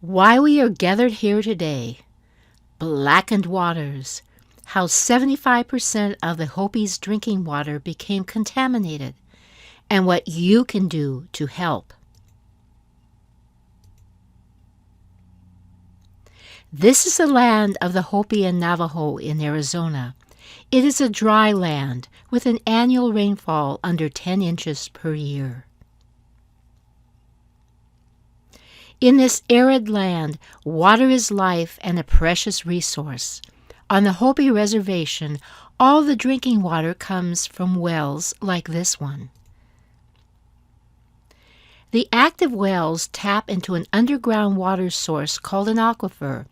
Why we are gathered here today. Blackened waters. How 75% of the Hopi's drinking water became contaminated, and what you can do to help. This is the land of the Hopi and Navajo in Arizona. It is a dry land with an annual rainfall under 10 inches per year. In this arid land, water is life and a precious resource. On the Hopi Reservation, all the drinking water comes from wells like this one. The active wells tap into an underground water source called an aquifer.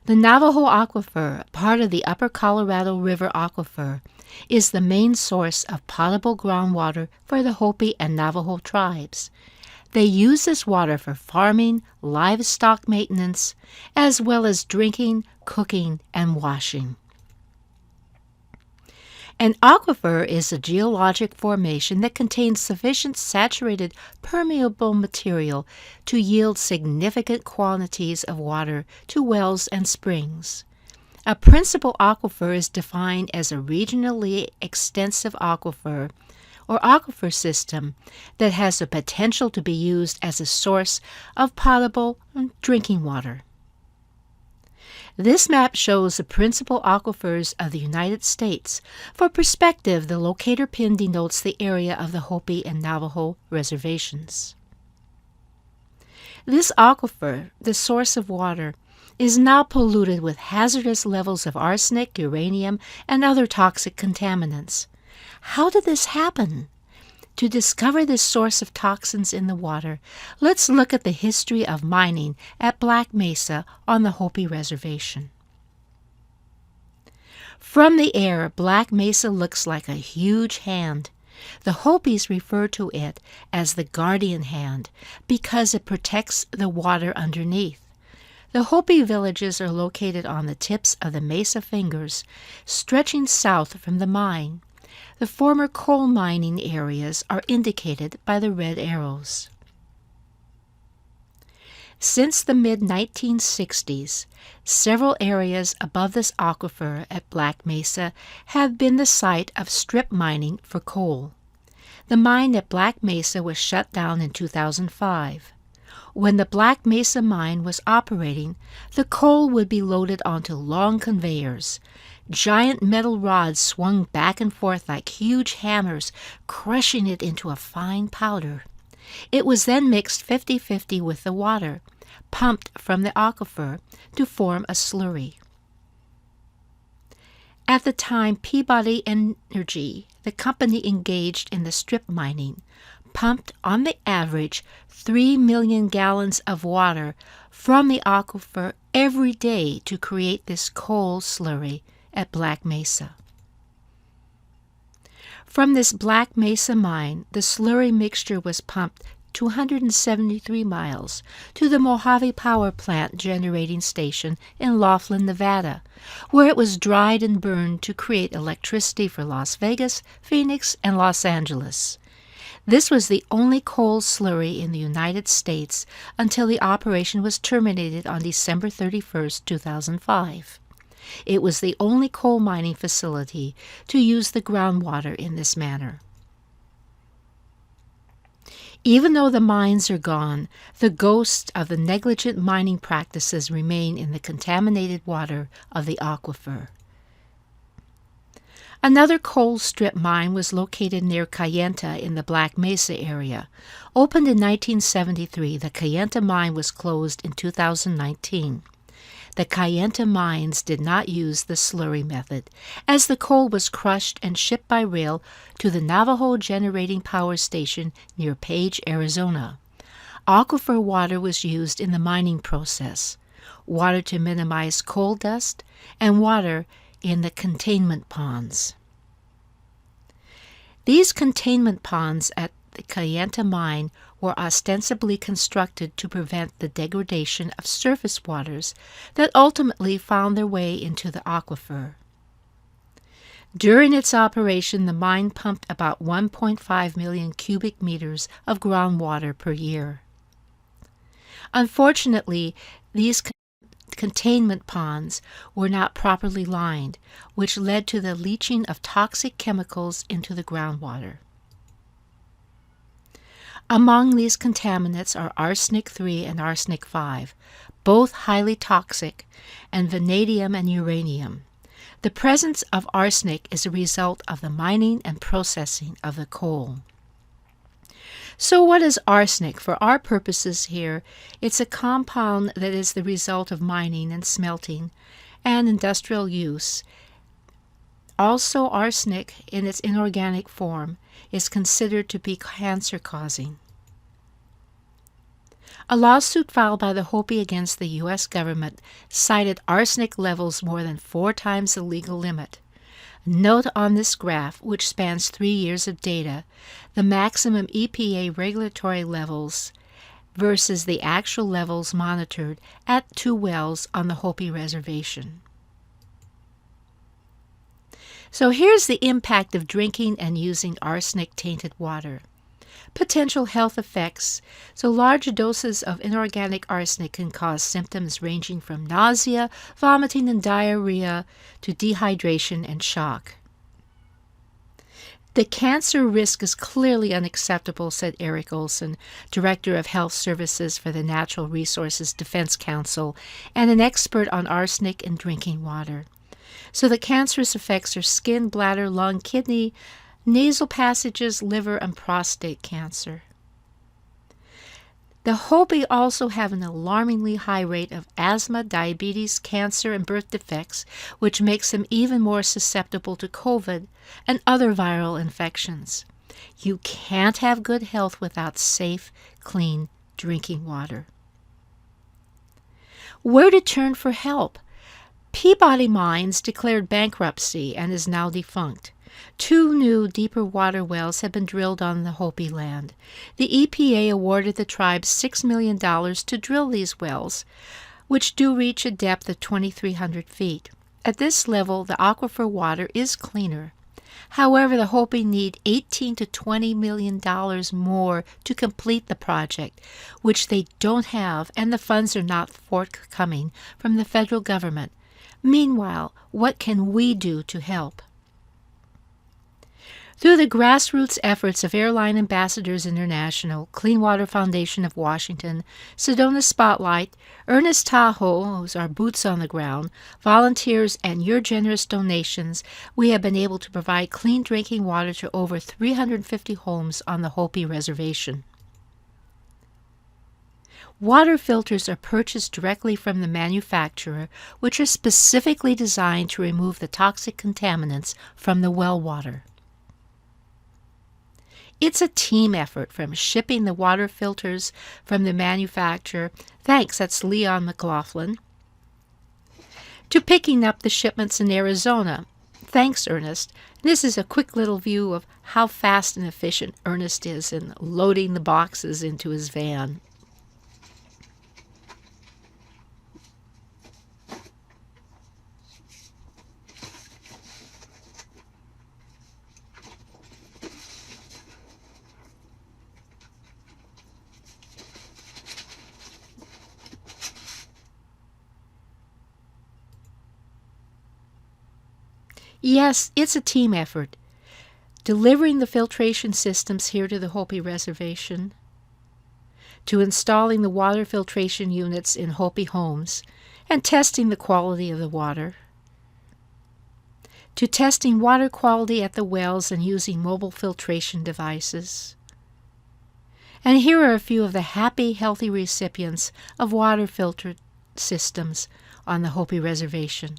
The Navajo Aquifer, part of the Upper Colorado River Aquifer, is the main source of potable groundwater for the Hopi and Navajo tribes. They use this water for farming, livestock maintenance, as well as drinking, cooking, and washing. An aquifer is a geologic formation that contains sufficient saturated permeable material to yield significant quantities of water to wells and springs. A principal aquifer is defined as a regionally extensive aquifer or aquifer system that has the potential to be used as a source of potable drinking water. This map shows the principal aquifers of the United States. For perspective, the locator pin denotes the area of the Hopi and Navajo reservations. This aquifer, the source of water, is now polluted with hazardous levels of arsenic, uranium, and other toxic contaminants. How did this happen? To discover this source of toxins in the water, let's look at the history of mining at Black Mesa on the Hopi Reservation. From the air, Black Mesa looks like a huge hand. The Hopis refer to it as the guardian hand because it protects the water underneath. The Hopi villages are located on the tips of the Mesa fingers, stretching south from the mine. The former coal mining areas are indicated by the red arrows. Since the mid-1960s, several areas above this aquifer at Black Mesa have been the site of strip mining for coal. The mine at Black Mesa was shut down in 2005. When the Black Mesa mine was operating, the coal would be loaded onto long conveyors. Giant metal rods swung back and forth like huge hammers, crushing it into a fine powder. It was then mixed 50-50 with the water, pumped from the aquifer to form a slurry. At the time, Peabody Energy, the company engaged in the strip mining, pumped on the average 3 million gallons of water from the aquifer every day to create this coal slurry at Black Mesa. From this Black Mesa mine, the slurry mixture was pumped 273 miles to the Mojave Power Plant generating station in Laughlin, Nevada, where it was dried and burned to create electricity for Las Vegas, Phoenix, and Los Angeles. This was the only coal slurry in the United States until the operation was terminated on December 31, 2005. It was the only coal mining facility to use the groundwater in this manner. Even though the mines are gone, the ghosts of the negligent mining practices remain in the contaminated water of the aquifer. Another coal strip mine was located near Kayenta in the Black Mesa area. Opened in 1973, the Kayenta mine was closed in 2019. The Kayenta mines did not use the slurry method, as the coal was crushed and shipped by rail to the Navajo Generating Power Station near Page, Arizona. Aquifer water was used in the mining process, water to minimize coal dust, and water in the containment ponds. These containment ponds at the Kayenta mine were ostensibly constructed to prevent the degradation of surface waters that ultimately found their way into the aquifer. During its operation, the mine pumped about 1.5 million cubic meters of groundwater per year. Unfortunately, these containment ponds were not properly lined, which led to the leaching of toxic chemicals into the groundwater. Among these contaminants are arsenic-3 and arsenic-5, both highly toxic, and vanadium and uranium. The presence of arsenic is a result of the mining and processing of the coal. So what is arsenic? For our purposes here, it's a compound that is the result of mining and smelting and industrial use. Also, arsenic in its inorganic form is considered to be cancer-causing. A lawsuit filed by the Hopi against the U.S. government cited arsenic levels more than 4 times the legal limit. Note on this graph, which spans 3 years of data, the maximum EPA regulatory levels versus the actual levels monitored at 2 wells on the Hopi Reservation. So here's the impact of drinking and using arsenic-tainted water. Potential health effects. So large doses of inorganic arsenic can cause symptoms ranging from nausea, vomiting, and diarrhea to dehydration and shock. The cancer risk is clearly unacceptable, said Eric Olson, Director of Health Services for the Natural Resources Defense Council and an expert on arsenic in drinking water. So the cancerous effects are skin, bladder, lung, kidney, nasal passages, liver, and prostate cancer. The Hopi also have an alarmingly high rate of asthma, diabetes, cancer, and birth defects, which makes them even more susceptible to COVID and other viral infections. You can't have good health without safe, clean drinking water. Where to turn for help? Peabody Mines declared bankruptcy and is now defunct. 2 new deeper water wells have been drilled on the Hopi land. The EPA awarded the tribe $6 million to drill these wells, which do reach a depth of 2,300 feet. At this level, the aquifer water is cleaner. However, the Hopi need $18 to $20 million more to complete the project, which they don't have, and the funds are not forthcoming from the federal government. Meanwhile, what can we do to help? Through the grassroots efforts of Airline Ambassadors International, Clean Water Foundation of Washington, Sedona Spotlight, Ernest Tahoe, who's our boots on the ground, volunteers, and your generous donations, we have been able to provide clean drinking water to over 350 homes on the Hopi Reservation. Water filters are purchased directly from the manufacturer, which are specifically designed to remove the toxic contaminants from the well water. It's a team effort, from shipping the water filters from the manufacturer, thanks, that's Leon McLaughlin, to picking up the shipments in Arizona. Thanks, Ernest. This is a quick little view of how fast and efficient Ernest is in loading the boxes into his van. Yes, it's a team effort. Delivering the filtration systems here to the Hopi Reservation, to installing the water filtration units in Hopi homes, and testing the quality of the water, to testing water quality at the wells and using mobile filtration devices. And here are a few of the happy, healthy recipients of water filter systems on the Hopi Reservation.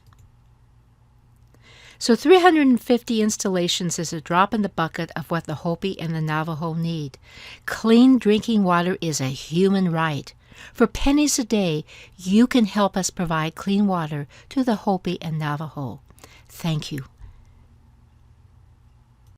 So 350 installations is a drop in the bucket of what the Hopi and the Navajo need. Clean drinking water is a human right. For pennies a day, you can help us provide clean water to the Hopi and Navajo. Thank you.